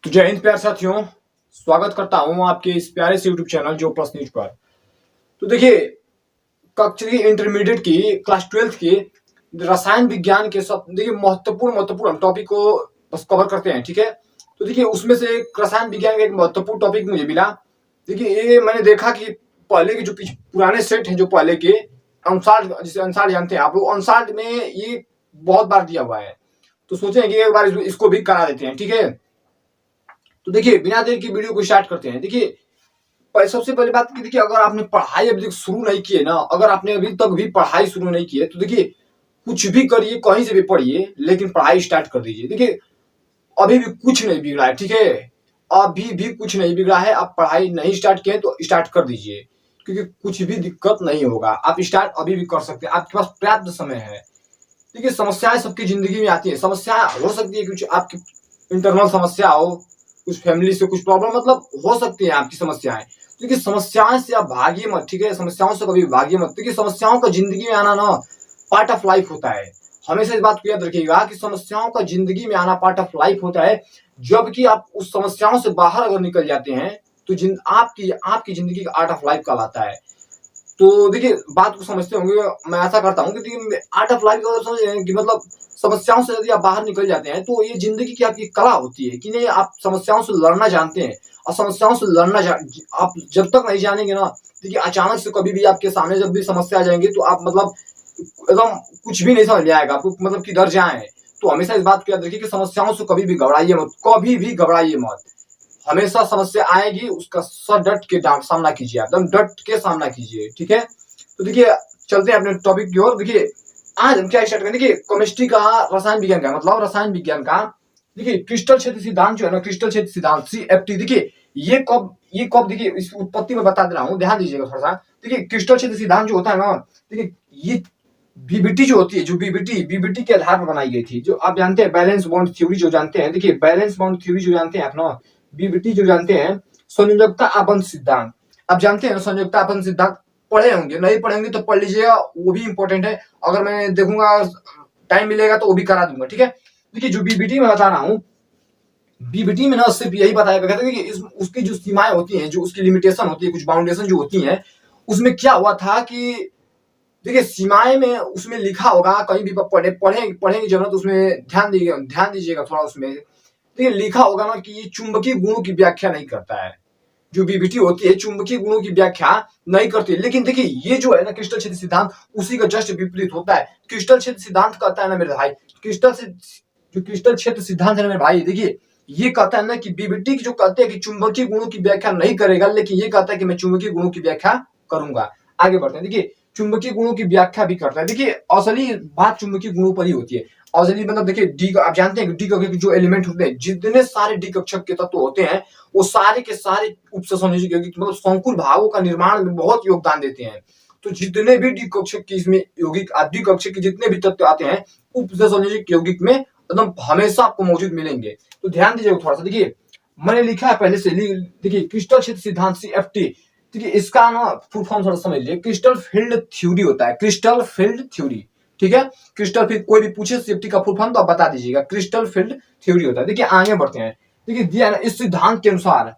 तो जय हिंद प्यारे साथियों, स्वागत करता हूं आपके इस प्यारे से यूट्यूब चैनल जो प्लस न्यूज पर। तो देखिए, कक्षा इंटरमीडिएट की क्लास 12th की रसायन विज्ञान के सब देखिए महत्वपूर्ण टॉपिक को बस कवर करते हैं। ठीक है, तो देखिए उसमें से एक रसायन विज्ञान का एक महत्वपूर्ण टॉपिक मुझे मिला। देखिए ये मैंने देखा कि पहले के जो पुराने सेट हैं, जो पहले के अंसार, जिसे अंसार जानते हैं आप लोग, अंसार में ये बहुत बार दिया हुआ है। तो सोचे कि एक बार इसको भी करा देते हैं। ठीक है, तो देखिए बिना देर की वीडियो को स्टार्ट करते हैं। देखिए सबसे पहली बात की, देखिए अगर आपने पढ़ाई अभी तक शुरू नहीं की है ना, अगर आपने अभी तक भी पढ़ाई शुरू नहीं की है तो देखिए कुछ भी करिए, कहीं से भी पढ़िए, लेकिन पढ़ाई स्टार्ट कर दीजिए। देखिए अभी भी कुछ नहीं बिगड़ा है। ठीक है, अभी भी कुछ नहीं बिगड़ा है। आप पढ़ाई नहीं स्टार्ट किए तो स्टार्ट कर दीजिए, क्योंकि कुछ भी दिक्कत नहीं होगा। आप स्टार्ट अभी भी कर सकते हैं, आपके पास पर्याप्त समय है। देखिए समस्याएं सबकी जिंदगी में आती है। समस्याएं हो सकती है कुछ आपकी इंटरनल समस्या हो, कुछ फैमिली से कुछ प्रॉब्लम, मतलब हो सकती है आपकी समस्याएं। देखिए समस्याएं से आप भागिए मत। ठीक है, समस्याओं से कभी भागिए मत। देखिए समस्याओं का जिंदगी में आना ना पार्ट ऑफ लाइफ होता है। हमेशा इस बात को याद रखिएगा कि समस्याओं का जिंदगी में आना पार्ट ऑफ लाइफ होता है। जबकि आप उस समस्याओं से बाहर अगर निकल जाते हैं तो आपकी आपकी जिंदगी का आर्ट ऑफ लाइफ कहलाता है। तो देखिए बात को समझते होंगे, मैं ऐसा करता हूँ कि आर्ट ऑफ लाइफ का समझ रहे हैं कि मतलब समस्याओं से यदि आप बाहर निकल जाते हैं तो ये जिंदगी की आपकी कला होती है कि नहीं, आप समस्याओं से लड़ना जानते हैं। और समस्याओं से लड़ना आप जब तक नहीं जानेंगे ना, देखिए अचानक से कभी भी आपके सामने जब भी समस्या आ जाएंगी तो आप मतलब एकदम कुछ भी नहीं समझ में आएगा आपको, मतलब किधर जाए। तो हमेशा इस बात को याद रखिए कि समस्याओं से कभी भी घबराइए मत, कभी भी घबराइए मत। हमेशा समस्या आएगी, उसका डट के सामना कीजिए, एकदम डट के सामना कीजिए। ठीक है, तो देखिए चलते हैं अपने टॉपिक की ओर। देखिए आज हम क्या स्टार्ट करें। देखिए केमिस्ट्री का, रसायन विज्ञान का, मतलब रसायन विज्ञान का देखिए क्रिस्टल क्षेत्र सिद्धांत जो है ना, क्रिस्टल क्षेत्र सिद्धांत CFT। देखिए ये कब देखिए इस उत्पत्ति में बता दे रहा हूँ, ध्यान दीजिएगा थोड़ा सा। देखिए क्रिस्टल क्षेत्र सिद्धांत जो होता है ना, देखिए ये बीबीटी जो होती है, जो बीबीटी के आधार पर बनाई गई थी। जो आप जानते हैं बैलेंस बॉन्ड थ्योरी जो जानते हैं, देखिए बैलेंस बॉन्ड थ्योरी जो जानते हैं आप ना, बीबीटी जो जानते हैं, संयोजकता आबंध सिद्धांत। आप जानते हैं संयोजकता आबंध सिद्धांत, पढ़े होंगे, नहीं पढ़ेंगे तो पढ़ लीजिएगा, वो भी इंपॉर्टेंट है। अगर मैं देखूंगा टाइम मिलेगा तो वो भी करा दूंगा। ठीक है, देखिए जो बीबीटी में बता रहा हूँ, बीबीटी में ना सिर्फ यही बताया गया था कि उसकी जो सीमाएं होती हैं, जो उसकी लिमिटेशन होती है, कुछ बाउंडेशन जो होती हैं, उसमें क्या हुआ था कि देखिए सीमाएं में उसमें लिखा होगा, कहीं भी पढ़ेंगे जरूरत, उसमें ध्यान दीजिएगा थोड़ा। उसमें देखिए लिखा होगा ना कि ये चुंबकीय गुणों की व्याख्या नहीं करता है। जो बीबीटी होती है चुंबकीय गुणों की व्याख्या नहीं करती है। लेकिन देखिए ये जो है ना क्रिस्टल क्षेत्र सिद्धांत, उसी का जस्ट विपरीत होता है। क्रिस्टल क्षेत्र सिद्धांत कहता है ना मेरे भाई, जो क्रिस्टल क्षेत्र सिद्धांत है ना मेरे भाई, देखिए ये कहता है ना कि बीबीटी जो कहते हैं कि चुंबकीय गुणों की व्याख्या नहीं करेगा, लेकिन ये कहता है कि मैं चुंबकीय गुणों की व्याख्या करूंगा। आगे बढ़ते हैं। देखिए चुंबकीय गुणों की व्याख्या भी करता है। देखिए असली बात चुंबकीय गुणों पर ही होती है। असली मतलब देखिए डी, आप जानते हैं कि डी कक्षक के जो एलिमेंट होते हैं, जितने सारे डी कक्षक के तत्व होते हैं, वो सारे के सारे उपसंयोजक यौगिक मतलब संकुल भावों का निर्माण में बहुत योगदान देते हैं। तो जितने भी डी कक्षक की इसमें यौगिक, डी कक्षक के जितने भी तत्व आते हैं, उपसंयोजक यौगिक में एकदम हमेशा आपको मौजूद मिलेंगे। तो ध्यान दीजिएगा थोड़ा सा। देखिए मैंने लिखा है पहले से, देखिए क्रिस्टल क्षेत्र सिद्धांत CFT। देखिए इसका ना फुल फॉर्म थोड़ा समझ लीजिए, क्रिस्टल फील्ड थ्योरी होता है, क्रिस्टल फील्ड थ्योरी। ठीक है, क्रिस्टल फील्ड, कोई भी पूछे CFT का फुल फॉर्म तो आप बता दीजिएगा, क्रिस्टल फील्ड थ्योरी होता है। देखिए आगे बढ़ते हैं। देखिए दिया ना इस सिद्धांत के अनुसार,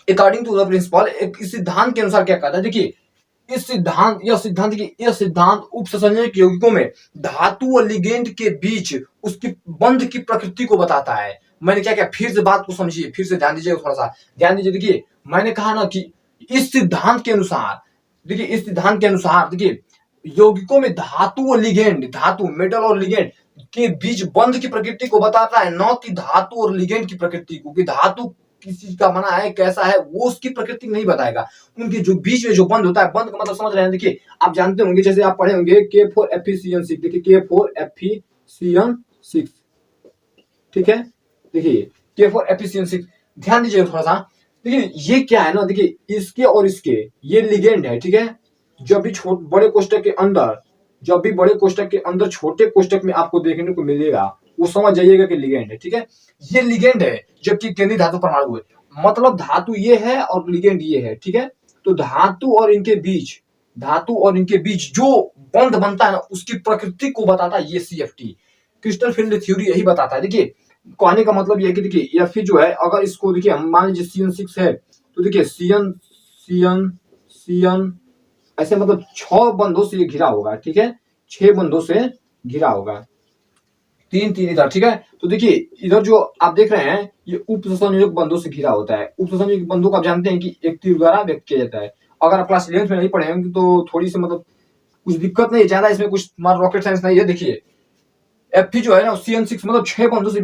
अकॉर्डिंग टू द प्रिंसिपल, इस सिद्धांत के अनुसार क्या कहता है। देखिए यह सिद्धांत उपसंयोजक यौगिकों में धातु और लिगेंड के बीच उसकी बंध की प्रकृति को बताता है। मैंने क्या क्या फिर से बात को समझिए, फिर से ध्यान दीजिएगा थोड़ा सा, ध्यान दीजिए। देखिए मैंने कहा ना कि इस सिद्धांत के अनुसार, देखिए इस सिद्धांत के अनुसार, देखिए यौगिकों में धातु और लिगेंड, धातु मेटल और लिगेंड के बीच बंध की प्रकृति को बताता है, न कि धातु और लिगेंड की प्रकृति को। कि धातु किस चीज का बना है, कैसा है, वो उसकी प्रकृति नहीं बताएगा। उनके जो बीच में जो बंध होता है, बंध का मतलब समझ रहे हैं। देखिए आप जानते होंगे, जैसे आप पढ़े होंगे K4Fe6, देखिए K4Fe6, ठीक है, देखिए K4Fe6, ध्यान दीजिए थोड़ा सा। देखिए ये क्या है ना, देखिए इसके और इसके ये लिगेंड है। ठीक है, जब भी बड़े कोष्टक के अंदर, जब भी बड़े कोष्टक के अंदर छोटे कोष्टक में आपको देखने को मिलेगा, वो समझ जाइएगा कि लिगेंड है। ठीक है, ये लिगेंड है, जबकि केंद्रीय धातु परमाणु है, मतलब धातु ये है और लिगेंड ये है। ठीक है, तो धातु और इनके बीच जो बंध बनता है ना, उसकी प्रकृति को बताता है ये CFT, क्रिस्टल फील्ड थ्योरी यही बताता है। देखिए कहने का मतलब ये है कि देखिए Fe जो है, अगर इसको देखिए हम मान लीजिए CN6 है, तो देखिए CN ऐसे मतलब 6 बंधों से ये घिरा होगा, ठीक है, 6 बंधों से घिरा होगा, 3 इधर, ठीक है। तो देखिए इधर जो आप देख रहे हैं ये उप संयोजक बंधों से घिरा होता है। उप संयोजक बंधों को आप जानते हैं कि एक तीर द्वारा व्यक्त किया जाता है। अगर आप क्लास 11th में नहीं पढ़े होंगे तो थोड़ी सी मतलब कुछ दिक्कत नहीं है, ज्यादा इसमें कुछ रॉकेट साइंस नहीं है। देखिए Fe जो है ना, CN6 मतलब 6 बंधों से,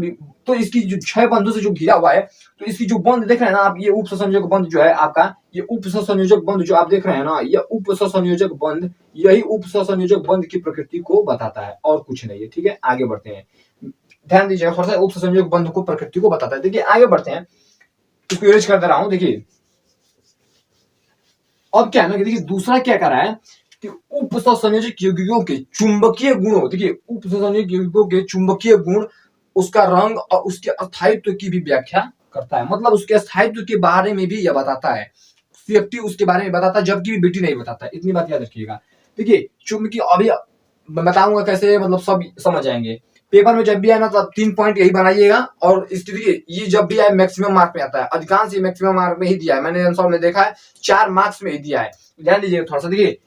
तो इसकी जो 6 बंधों से जो घिरा हुआ है, तो इसकी जो बंध देख रहे हैं ना आप, ये उप संयोजक बंध जो है आपका, ये उप संयोजक बंध जो आप देख रहे हैं ना, ये उप संयोजक बंध, यही उप संयोजक बंध की प्रकृति को बताता है और कुछ नहीं है, ठीक है। आगे बढ़ते हैं, ध्यान दीजिएगा थोड़ा सा, उप संयोजक बंध को प्रकृति को बताता है। देखिए आगे बढ़ते हैं, इसको इरेज कर दे रहा हूं। देखिए अब क्या है ना कि देखिए दूसरा क्या कर रहा है कि उप संयोजक यौगिकों के चुंबकीय गुणों, देखिए उप संयोजक यौगिकों के चुंबकीय गुण, उसका रंग और उसके स्थायित्व की भी व्याख्या करता है। मतलब उसके स्थायित्व के बारे में भी यह बताता है, सेफ्टी उसके बारे में बताता है, जबकि बेटी नहीं बताता। इतनी बात याद रखिएगा। देखिए चुंबकीय, अभी बताऊंगा कैसे, मतलब सब समझ जाएंगे। पेपर में जब भी आए ना तो 3 पॉइंट यही बनाइएगा, और इस देखिए ये जब भी आए मैक्सिमम मार्क में आता है, अधिकांश ये मैक्सिमम मार्क में ही दिया है, मैंने आंसर में देखा है 4 मार्क्स में ही दिया है, ध्यान दीजिएगा थोड़ा सा। देखिए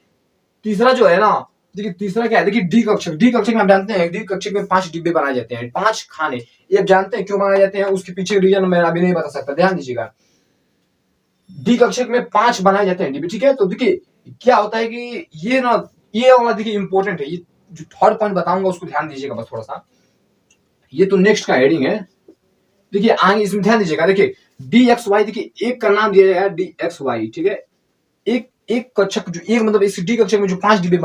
तीसरा जो है ना, देखिए तीसरा क्या है, देखिए डी कक्षक। डी कक्षक में आप जानते हैं डी कक्षक में 5 डिब्बे बनाए जाते हैं, 5 खाने। ये जानते हैं क्यों बनाए जाते हैं, उसके पीछे रीजन मैं अभी नहीं बता सकता, ध्यान दीजिएगा। डी कक्षक में 5 बनाए जाते हैं डिब्बे, ठीक है। तो देखिए क्या होता है कि ये ना, ये वाला देखिए इंपॉर्टेंट है, ये जो थर्ड पॉइंट बताऊंगा उसको ध्यान दीजिएगा बस थोड़ा सा। ये तो नेक्स्ट का हेडिंग है, देखिए आगे इसमें ध्यान दीजिएगा। देखिए DXY, देखिए एक का नाम दिया जाएगा DXY, ठीक है। एक कक्षक जो, एक मतलब इस डी कक्षक में जो 5 डिब्बे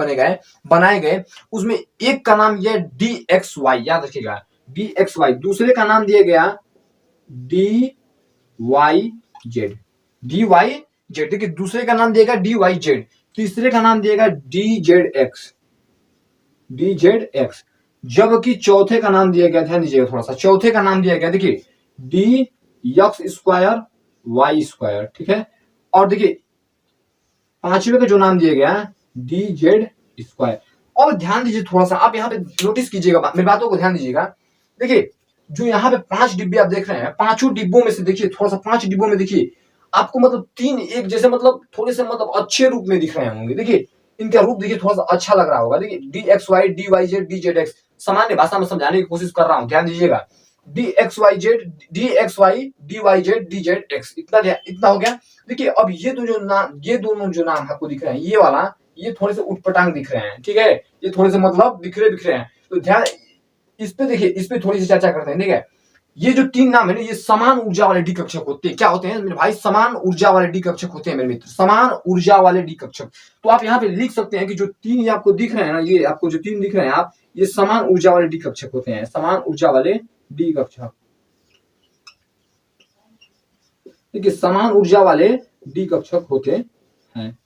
बनाए गए उसमें एक का नाम यह DXY, याद रखिएगा DXY। दूसरे का नाम दिया गया DYZ, देखिए दूसरे का नाम दिएगा DYZ, तीसरे का नाम दिएगा DZX, जबकि चौथे का नाम दिया गया, ध्यान दीजिएगा थोड़ा सा, चौथे का नाम दिया गया देखिए DX2Y2, ठीक है। और देखिए पांचवे का जो नाम दिया गया DZ2। और ध्यान दीजिए थोड़ा सा, आप यहाँ पे नोटिस कीजिएगा, मेरी बातों को ध्यान दीजिएगा। देखिए जो यहाँ पे 5 डिब्बे आप देख रहे हैं, 5 डिब्बों में से देखिए थोड़ा सा, 5 डिब्बों में देखिए आपको मतलब 3 एक जैसे, मतलब थोड़े से मतलब अच्छे रूप में दिख रहे होंगे। देखिए इनका रूप देखिए थोड़ा सा अच्छा लग रहा होगा। देखिए DXY, DYZ, DZX, सामान्य भाषा में समझाने की कोशिश कर रहा हूं, ध्यान दीजिएगा। DXY, DYZ, DZX, इतना हो गया। देखिए अब ये दोनों जो नाम आपको दिख रहे हैं, ये वाला, ये थोड़े से उटपटांग दिख रहे हैं, ठीक है, ये थोड़े से मतलब बिखरे हैं। तो ध्यान इस पे, देखिए इस पे थोड़ी सी चर्चा करते हैं, ठीक है। ये जो 3 नाम है ना, ये समान ऊर्जा वाले डी कक्षक होते हैं। क्या होते हैं मेरे भाई? समान ऊर्जा वाले डी कक्षक होते हैं मेरे मित्र, समान ऊर्जा वाले डी कक्षक। तो आप यहाँ पे लिख सकते हैं कि जो 3 ये आपको दिख रहे हैं ना, ये आपको जो 3 दिख रहे हैं आप, ये समान ऊर्जा वाले डी कक्षक होते हैं, समान ऊर्जा वाले डी कक्षक। देखिए समान ऊर्जा वाले डी कक्षक होते हैं,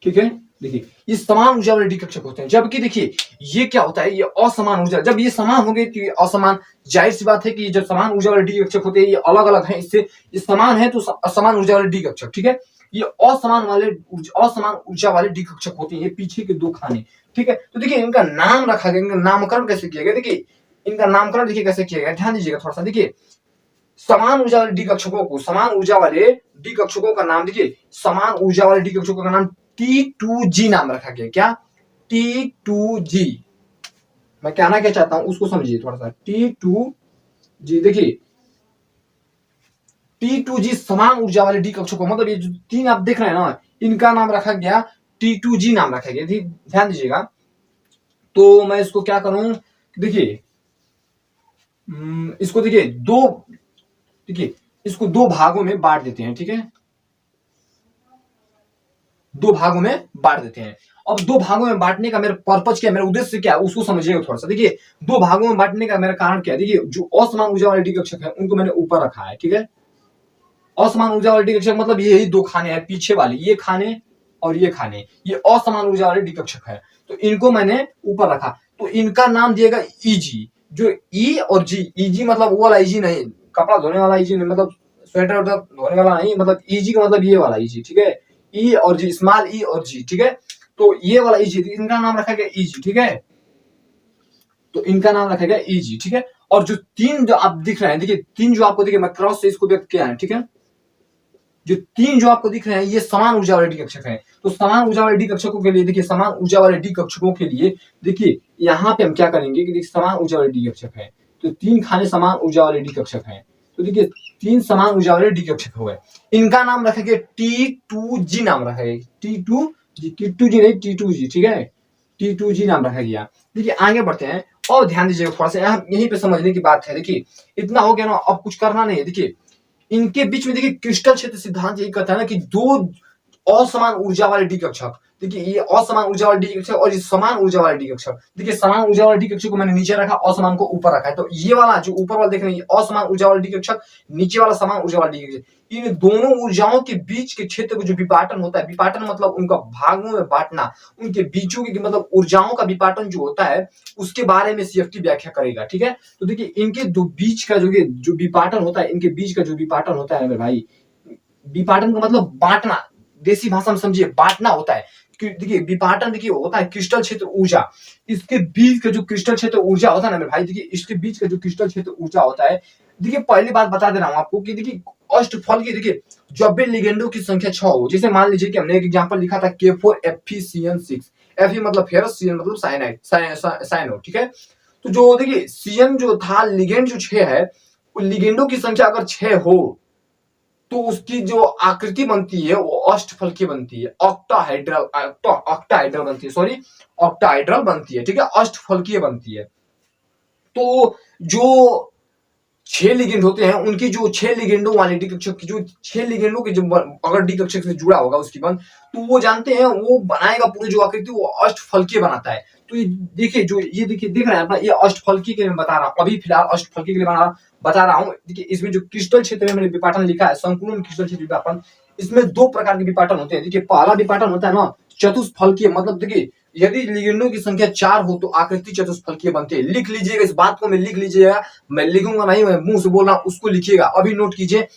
ठीक है। देखिए ये समान ऊर्जा वाले डी कक्षक होते हैं, जबकि देखिए ये क्या होता है, ये असमान ऊर्जा। जब ये समान होंगे तो ये असमान, जाहिर सी बात है कि जब समान ऊर्जा वाले डी कक्षक होते हैं, ये अलग अलग हैं इससे, ये समान है तो असमान ऊर्जा वाले डी कक्षक, ठीक है। ये असमान ऊर्जा वाले डी कक्षक होते हैं, ये पीछे के 2 खाने, ठीक है। तो देखिए इनका नाम रखा गया, इनका नामकरण कैसे किया गया, देखिए इनका नामकरण देखिए कैसे किया गया, ध्यान दीजिएगा थोड़ा सा। देखिए समान ऊर्जा वाले डी कक्षकों को, समान ऊर्जा वाले डी कक्षकों का नाम, देखिए समान ऊर्जा वाले डी कक्षकों का नाम T2G नाम रखा गया। क्या? T2G। मैं कहना क्या चाहता हूं उसको समझिए थोड़ा सा। T2G, देखिए T2G समान ऊर्जा वाले डी कक्षकों, मतलब ये जो 3 आप देख रहे हैं ना, इनका नाम रखा गया T2G नाम रखा गया, ध्यान दीजिएगा। तो मैं इसको क्या करूं, देखिए इसको देखिए इसको 2 भागों में बांट देते हैं, ठीक है। 2 भागों में बांट देते हैं। अब 2 भागों में बांटने का मेरा पर्पज क्या है, मेरा उद्देश्य क्या है, उसको समझिएगा थोड़ा सा। देखिए 2 भागों में बांटने का मेरा कारण क्या है, देखिए जो असमान ऊर्जा वाले डी कक्षक है उनको मैंने ऊपर रखा है, ठीक है। असमान ऊर्जा वाले डी कक्षक मतलब यही 2 खाने हैं पीछे वाले, ये खाने और ये खाने, ये असमान ऊर्जा वाले डी कक्षक है, तो इनको मैंने ऊपर रखा। तो इनका नाम दिएगा ईजी, जो ई और जी, ईजी मतलब वो वाला ईजी नहीं, कपड़ा धोने वाला ईजी नहीं, मतलब स्वेटर धोने वाला नहीं, मतलब ईजी का मतलब ये वाला ईजी, ठीक है। ई और जी, स्मॉल ई और जी, ठीक है। तो ये वाला ईजी, इनका नाम रखा गया ईजी, ठीक है। तो इनका नाम रखा गया Eg, ठीक है। और जो तीन जो आप दिख रहे हैं, देखिए तीन जो आपको देखिए, मैं क्रॉस से इसको व्यक्त किया है, ठीक है। जो तीन जो आपको दिख रहे हैं ये समान ऊर्जा वाले डी कक्षक हैं। तो समान ऊर्जा वाले डी कक्षकों के लिए देखिए, समान ऊर्जा वाले डी कक्षकों के लिए देखिए यहाँ पे हम क्या करेंगे कि देखिए समान ऊर्जा वाले डी कक्षक है, तो तीन खाने समान ऊर्जा वाले डी कक्षक हैं। तो देखिए तीन समान ऊर्जा वाले डी कक्षक हो गए, इनका नाम रखेंगे T2G, नाम रखेंगे T2G नहीं T2G, ठीक है। T2G नाम रखा गया। देखिए आगे बढ़ते हैं और ध्यान दीजिएगा थोड़ा सा, यहाँ यहीं पे समझने की बात है। देखिए इतना हो गया ना, अब कुछ करना नहीं है। देखिए इनके बीच में देखिए क्रिस्टल क्षेत्र सिद्धांत यही कहता है ना कि दो असमान ऊर्जा वाले डी कक्षक, देखिए ये असमान ऊर्जा वाले डी कक्षक और ये समान ऊर्जा वाले डी कक्षक, देखिए समान ऊर्जा वाले डी कक्षक को मैंने नीचे रखा, असमान को ऊपर रखा है। तो ये वाला जो ऊपर वाला देख रहे हैं असमान ऊर्जा वाला डी कक्षक, नीचे वाला समान ऊर्जा वाला डी कक्षक, इन दोनों ऊर्जाओं के बीच के क्षेत्र को जो विपाटन होता है, विपाटन मतलब उनका भागों में बांटना, उनके बीचों की मतलब ऊर्जाओं का विपाटन जो होता है उसके बारे में सीएफटी व्याख्या करेगा, ठीक है। तो देखिए इनके दो बीच का जो विपाटन होता है, इनके बीच का जो विपाटन होता है मेरे भाई, विपाटन का मतलब बांटना, देसी भाषा में समझिए बांटना होता है। देखिए विपाटन देखिए होता है क्रिस्टल क्षेत्र ऊर्जा, इसके बीच का जो क्रिस्टल क्षेत्र ऊर्जा होता है ना मेरे भाई, देखिए इसके बीच का जो क्रिस्टल क्षेत्र ऊर्जा होता है, देखिए पहली बात बता दे रहा हूं आपको कि देखिए अष्टफल की, देखिए जब भी लिगेंडो की संख्या 6 हो, जैसे मान लीजिए कि हमने एक एग्जांपल लिखा था K4FeCN6, Fe मतलब फेरस, CN मतलब साइनाइड, साइनो, ठीक है। तो जो देखिए CN जो था, लिगेंड जो 6 है, लिगेंडो की संख्या अगर 6 हो तो उसकी जो आकृति बनती है वो अष्टफलकीय बनती है, ऑक्टाहाइड्रल बनती है, सॉरी ऑक्टाहाइड्रल बनती है, ठीक है, अष्टफलकीय बनती है। तो जो 6 लिगेंड होते हैं, उनकी जो 6 लिगेंडों वाले डी कक्षक की जो 6 लिगेंडों के जो अगर डी कक्षक से जुड़ा होगा उसकी बंध, तो वो जानते हैं वो बनाएगा पूरी जो आकृति वो अष्टफलकीय बनाता है। तो ये देखिए जो ये देखिए देख रहे हैं अपना, ये अष्टफलकीय के लिए बता रहा हूं, अभी फिलहाल अष्टफलकीय के लिए बता रहा हूं। देखिए इसमें जो क्रिस्टल क्षेत्र में मैंने विपाटन लिखा है, संकुलन क्रिस्टल क्षेत्र विपाटन, इसमें दो प्रकार के विपाटन होते हैं। देखिए पहला विपाटन होता है ना चतुष्फलकीय, मतलब देखिए यदि लिगेंडों की संख्या 4 हो तो आकृति चतुष्फलकीय बनती है। लिख लीजिएगा इस बात को, मैं लिख लीजिएगा, मैं लिखूंगा नहीं, मैं मुंह से बोल रहा हूं, उसको लिखिएगा, अभी नोट कीजिए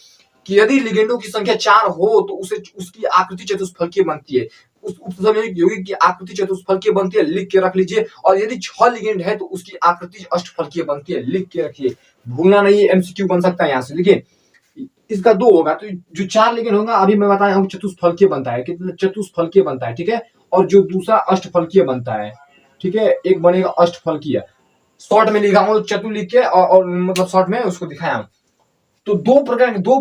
कि यदि लिगेंडों की संख्या 4 हो तो उसे उसकी आकृति चतुष्फलकीय बनती है, उस यौगिक की आकृति चतुष्फलकीय बनती है, लिख के रख लीजिए। और यदि 6 लिगेंड है तो उसकी आकृति अष्टफलकीय बनती है, लिख के रखिए, भूलना नहीं, एमसीक्यू बन सकता है यहाँ से। देखिए इसका 2 होगा, तो जो 4 लिगेंड होगा अभी मैं बताया हूँ चतुष्फलकीय बनता है, कितना चतुष्फलकीय बनता है, ठीक है। और जो दूसरा अष्टफलकीय बनता है, ठीक है, एक बनेगा अष्टफलकीय, शॉर्ट में लिखा हूँ चतु लिख के, और मतलब शॉर्ट में उसको दिखाया हूँ। तो दो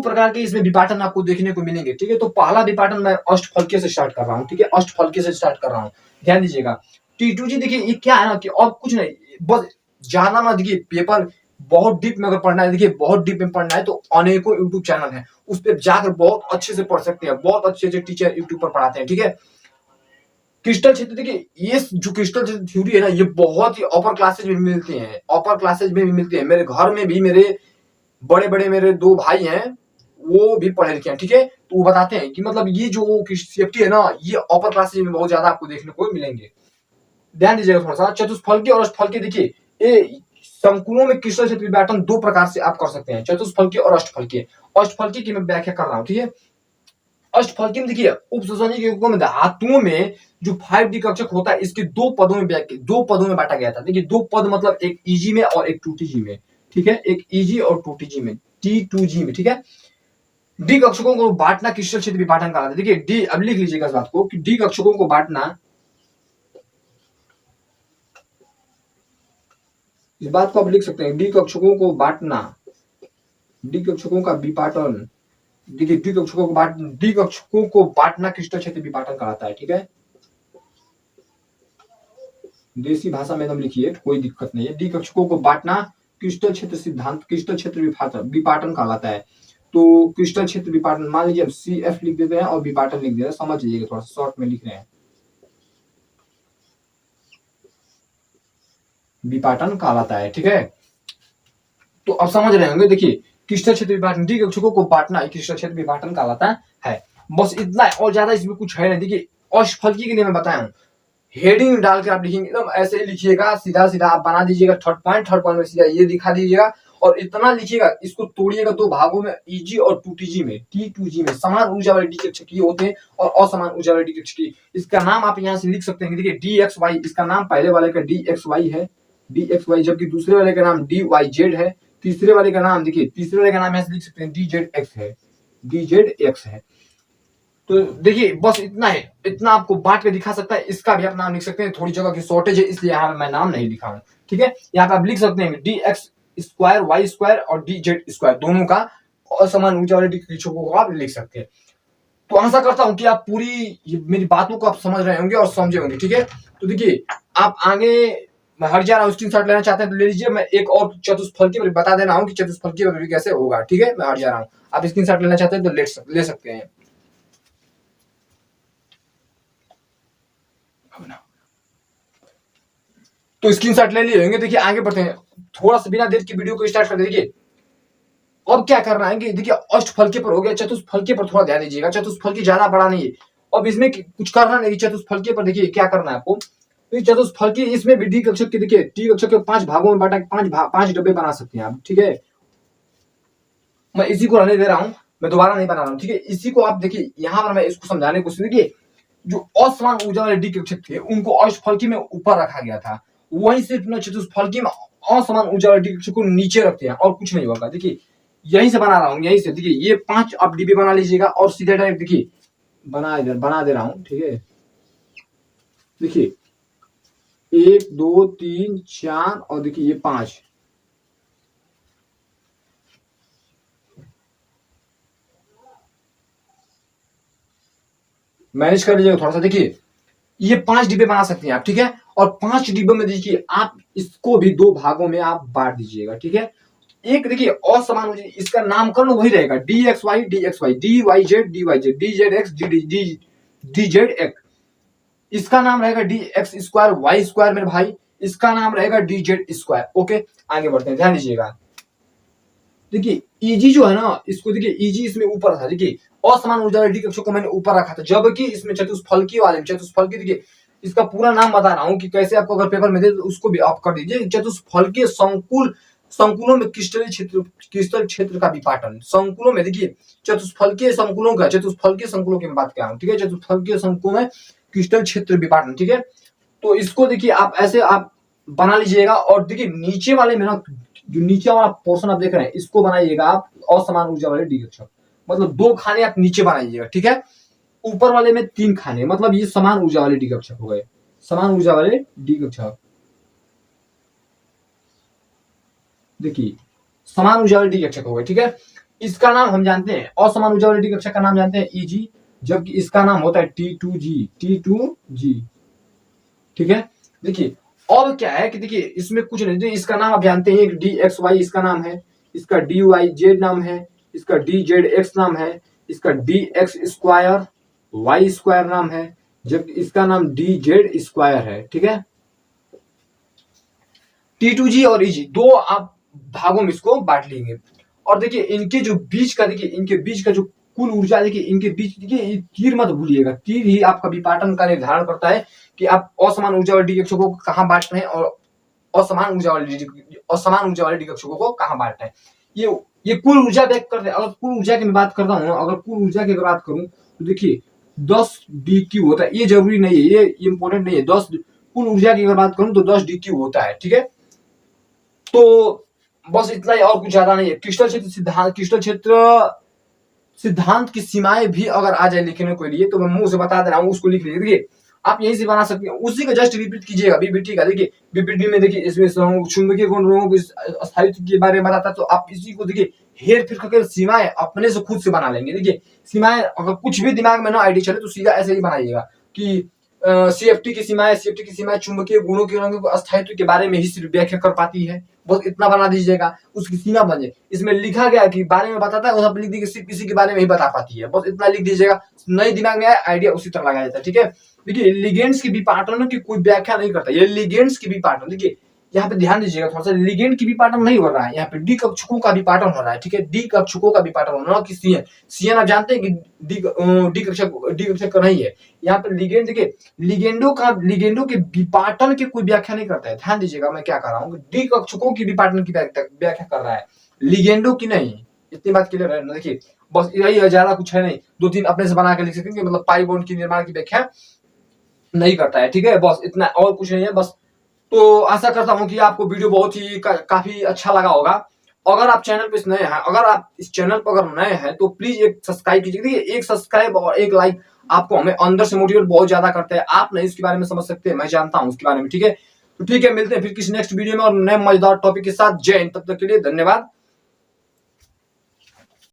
प्रकार के इसमें विपाटन आपको देखने को मिलेंगे, ठीक है। तो पहला विपाटन मैं अष्टफलकीय से स्टार्ट कर रहा हूँ, ठीक है, अष्टफलकीय से स्टार्ट कर रहा हूँ, ध्यान दीजिएगा। T2G देखिए ये क्या है ना कि और कुछ नहीं, बस जाना ना, देखिए पेपर बहुत डीप में अगर पढ़ना है, देखिए बहुत डीप में पढ़ना है तो अनेकों यूट्यूब चैनल है, उस पर जाकर बहुत अच्छे से पढ़ सकते हैं, बहुत अच्छे टीचर यूट्यूब पर पढ़ाते हैं, ठीक है। क्रिस्टल क्षेत्र देखिए, ये जो क्रिस्टल क्षेत्र थ्योरी है ना, ये बहुत ही अपर क्लासेज में मिलते हैं, अपर क्लासेज में भी मिलते हैं। मेरे घर में भी मेरे बड़े मेरे 2 भाई हैं, वो भी पढ़े लिखे हैं, ठीक है। तो वो बताते हैं कि मतलब ये जो सेफ्टी है ना, ये अपर क्लासेज में बहुत ज्यादा आपको देखने को मिलेंगे। ध्यान दीजिएगा थोड़ा सा, चतुष्फलकीय और अष्टफलकीय, देखिए ये संकुलों में क्रिस्टल क्षेत्र विपाटन 2 प्रकार से आप कर सकते हैं, चतुष्फलकीय और अष्टफलकीय। अष्टफलकीय की मैं व्याख्या कर रहा हूँ, ठीक है। अष्टफलकीय में देखिए उपसंयोजक युग्मों में धातुओं में जो 5D कक्षक होता है, इसके 2 पदों में बांटा गया था। देखिए 2 पद मतलब एक Eg में और एक 2Tg में, ठीक है, एक Eg और 2Tg में, T2G में, ठीक है। डी कक्षकों को बांटना क्रिस्टल क्षेत्र विपाटन कहलाता है। देखिए डी, अब लिख लीजिएगा इस बात को कि डी कक्षकों को बांटना, इस बात को आप लिख सकते हैं, डी कक्षकों को बांटना, डी कक्षकों का विपाटन, देखिए डी कक्षकों को बांटना क्रिस्टल क्षेत्र विपाटन कहलाता है, ठीक है। देसी भाषा में एकदम लिखिए, कोई दिक्कत नहीं है। डी कक्षकों को बांटना क्रिस्टल क्षेत्र सिद्धांत, क्रिस्टल क्षेत्र विपाटन कहलाता है। तो क्रिस्टल क्षेत्र विपाटन, मान लीजिए हम CF लिख देते हैं और विपाटन लिख देते हैं, समझ लीजिएगा, थोड़ा शॉर्ट में लिख रहे हैं, विपाटन कहलाता है, ठीक है। तो अब समझ रहे होंगे, देखिए क्रिस्टल क्षेत्र विपाटन, डी कक्षकों को बांटना क्रिस्टल क्षेत्र विपाटन कहलाता है, बस इतना है, और ज्यादा इसमें कुछ है नहीं। देखिए अष्टफलकीय के लिए मैं बताया हूँ, हेडिंग डाल के आप लिखेंगे, एकदम ऐसे ही लिखिएगा, सीधा आप बना दीजिएगा, थर्ड पॉइंट में सीधा ये दिखा दीजिएगा, और इतना लिखिएगा, इसको तोड़िएगा 2 भागों में, Eg और T2G में समान ऊर्जा वाले डी कक्षक ये होते हैं और असमान ऊर्जा वाले डी कक्षक। इसका नाम आप यहाँ से लिख सकते हैं, देखिए DXY, इसका नाम पहले वाले का DXY है, DXY, जबकि दूसरे वाले का नाम DYZ है। तीसरे वाले का नाम देखिए, तीसरे वाले का नाम ऐसे लिख सकते हैं DZX है, DZX है। तो देखिए बस इतना है, इतना आपको बांट के दिखा सकता है। इसका भी आप नाम लिख सकते हैं, थोड़ी जगह की शॉर्टेज है इसलिए यहाँ मैं नाम नहीं लिखा हूँ, ठीक है। यहाँ पे आप लिख सकते हैं DX² Y² और DZ², दोनों का असमान ऊंचा वाले डिकक्षकों को आप लिख सकते हैं। तो आशा करता हूँ कि आप पूरी मेरी बातों को आप समझ रहे होंगे और समझे होंगे, ठीक है। तो देखिए आप आगे, मैं हट जा रहा हूँ, स्क्रीनशॉट लेना चाहते हैं तो ले लीजिए। मैं एक और चतुष्फलकी पर बता दे रहा हूँ कि चतुष्फलकी पर कैसे होगा, ठीक है। मैं हट जा रहा हूँ, आप स्क्रीनशॉट लेना चाहते हैं तो ले सकते हैं। तो स्क्रीनशॉट ले लिए होंगे। देखिए आगे बढ़ते हैं, थोड़ा सा बिना देर की वीडियो को स्टार्ट कर देखिए। अब क्या करना है कि देखिए अष्टफलके पर हो गया, चतुष्फलके पर थोड़ा ध्यान दीजिएगा। चतुष्फलकी ज्यादा बड़ा नहीं है, अब इसमें कुछ करना नहीं। चतुष्फलके पर देखिए क्या करना है आपको, तो चतुष्फलकी इसमें भी डी कक्षक के देखिए, डी कक्षक के 5 भागों में बांटा, 5 डब्बे बना सकते हैं आप, ठीक है। मैं इसी को रहने दे रहा हूं, मैं दोबारा नहीं बना रहा हूं, ठीक है। इसी को आप देखिए, यहां पर मैं इसको समझाने की कोशिश, देखिए जो असमान ऊर्जा वाले डी कक्षक थे उनको अष्टफलकी में ऊपर रखा गया था, वहीं सिर्फ चतुष्फलकी में असमान ऊर्जा वाले डी कक्षक को नीचे रखते हैं और कुछ नहीं होगा। देखिए यहीं से बना रहा हूँ, यहीं से देखिए ये 5 आप डीबी बना लीजिएगा और सीधे डायरेक्ट देखिए बना दे रहा हूँ, ठीक है। देखिए 1 2 3 4 और देखिए ये 5, मैनेज कर लीजिएगा थोड़ा सा। देखिए ये 5 डिब्बे बना सकते हैं आप, ठीक है। और 5 डिब्बों में देखिए आप इसको भी 2 भागों में आप बांट दीजिएगा, ठीक है। एक देखिए असमान ऊर्जा, इसका नामकरण वही रहेगा, DXY DXY, DYZ DYZ, DZX DZX। इसका नाम रहेगा DX² Y² मेरे भाई, इसका नाम रहेगा DZ²। ओके आगे बढ़ते हैं, ध्यान दीजिएगा। देखिए ईजी जो है ना, इसको देखिए ईजी इसमें ऊपर था, देखिए असमान ऊर्जा वाले डी कक्षों को मैंने ऊपर रखा था, जबकि इसमें चतुष्फलकी वाले, चतुष्फलकी देखिए इसका पूरा नाम बता रहा हूँ कि कैसे आपको अगर पेपर में दे तो उसको भी आप कर दीजिए। चतुष्फलकीय संकुलों में क्रिस्टल क्षेत्र का विपाटन, संकुलों में देखिए चतुष्फलकीय संकुलों की बात कर रहा हूँ, ठीक है। चतुष्फलकीय संकुलों में क्रिस्टल क्षेत्र विपाटन, ठीक है। तो इसको देखिए आप ऐसे आप बना लीजिएगा। और देखिए नीचे वाले में ना, जो नीचे वाला पोर्शन आप देख रहे हैं, इसको बनाइएगा आप असमान ऊर्जा वाले डी कक्षक, मतलब 2 खाने आप नीचे बनाइएगा, ठीक है। ऊपर वाले में 3 खाने, मतलब ये समान ऊर्जा वाले डी कक्षक हो गए, समान ऊर्जा वाले डी कक्षक। देखिए समान ऊर्जा वाले डी कक्षक हो गए, ठीक है। इसका नाम हम जानते हैं, असमान ऊर्जा वाले डी कक्षक का नाम जानते हैं EG, जबकि इसका नाम होता है T2G, ठीक है। देखिए अब क्या है कि देखिए इसमें कुछ नहीं, इसका नाम आप जानते हैं, एक DXY इसका नाम है, इसका DYZ नाम है, इसका DZX नाम है, इसका DX² Y² नाम है, जबकि इसका नाम DZ² है, ठीक है। T2G और EG 2 आप भागों में इसको बांट लेंगे। और देखिए इनके जो बीच का, देखिए इनके बीच का जो कुल ऊर्जा, देखिए इनके बीच, देखिए तीर मत भूलिएगा, तीर ही आपका विपाटन का निर्धारण करता है कि आप असमान ऊर्जा वाले डी कक्षकों को कहां बांट रहे हैं और असमान ऊर्जा वाले डी कक्षकों को कहां बांट रहे हैं। ये कुल ऊर्जा व्यक्त करते हैं। अगर कुल ऊर्जा की मैं बात करता हूँ, अगर कुल ऊर्जा की बात करूं तो देखिए 10 DQ होता है, ये जरूरी नहीं है, ये इंपॉर्टेंट नहीं है। 10 कुल ऊर्जा की अगर बात करूं तो 10 DQ होता है, ठीक है। तो बस इतना ही, और कुछ ज्यादा नहीं है। क्रिस्टल क्षेत्र सिद्धांत की सीमाएं भी अगर आ जाए लिखने के लिए तो मैं मुंह से बता दे रहा हूँ, उसको लिख लीजिए। देखिए आप यहीं से बना सकते हैं, उसी का जस्ट रिपीट कीजिएगा बीबीटी का। देखिए बीबीटी में देखिए इसमें चुंबकीय गुणों के स्थायित्व के बारे में बताता है, तो आप इसी को देखिए हेर फेर करके सीमाएं अपने से खुद से बना लेंगे। देखिए सीमाएं अगर कुछ भी दिमाग में ना आइडिया चले तो सीधा ऐसे ही बनाइएगा कि सीएफटी की सीमाएं चुंबकीय गुणों के अस्थायित्व के बारे में ही सिर्फ व्याख्या कर पाती है, बस इतना बना दीजिएगा, उसकी सीमा बन जाए। इसमें लिखा गया कि बारे में बताता है, सब लिख दीजिए सिर्फ इसी के बारे में ही बता पाती है, बस इतना लिख दीजिएगा। नए दिमाग में आया आइडिया उसी तरह लगाया जाता है, ठीक है। देखिए लिगेंड्स की विपाटन की कोई व्याख्या नहीं करता, ये लिगेंड्स की विपाटन, देखिए यहाँ पे ध्यान दीजिएगा थोड़ा सा, लिगेंड की विपाटन नहीं हो रहा है, यहाँ पे डी कक्षकों का विपाटन हो रहा है, ठीक है। डी कक्षकों का विपाटन हो रहा है कि सीएन आप जानते हैं कि डी कक्षक का नहीं है। यहाँ पे लिगेंड, देखिए लिगेंडों के विपाटन की कोई व्याख्या नहीं करता है। ध्यान दीजिएगा मैं क्या कर रहा हूँ, डी कक्षकों की विपाटन की व्याख्या कर रहा है, लिगेंडो की नहीं। इतनी बात क्लियर है ना। देखिए बस यही है, ज्यादा कुछ है नहीं, 2-3 अपने से बना के लिख सकते हैं, मतलब पाई बॉन्ड की निर्माण की व्याख्या नहीं करता है, ठीक है। बस इतना, और कुछ नहीं है बस। तो आशा करता हूं कि आपको वीडियो बहुत ही काफी अच्छा लगा होगा। अगर आप चैनल पे नए हैं, अगर आप इस चैनल पर अगर नए हैं तो प्लीज एक सब्सक्राइब कीजिए। देखिए एक सब्सक्राइब और एक लाइक आपको हमें अंदर से मोटिवेट बहुत ज्यादा करते हैं। आप नहीं इसके बारे में समझ सकते, मैं जानता हूं उसके बारे में। ठीक है, तो ठीक है, मिलते हैं फिर किसी नेक्स्ट वीडियो में और नए मजेदार टॉपिक के साथ। जय हिंद, तब तक के लिए धन्यवाद।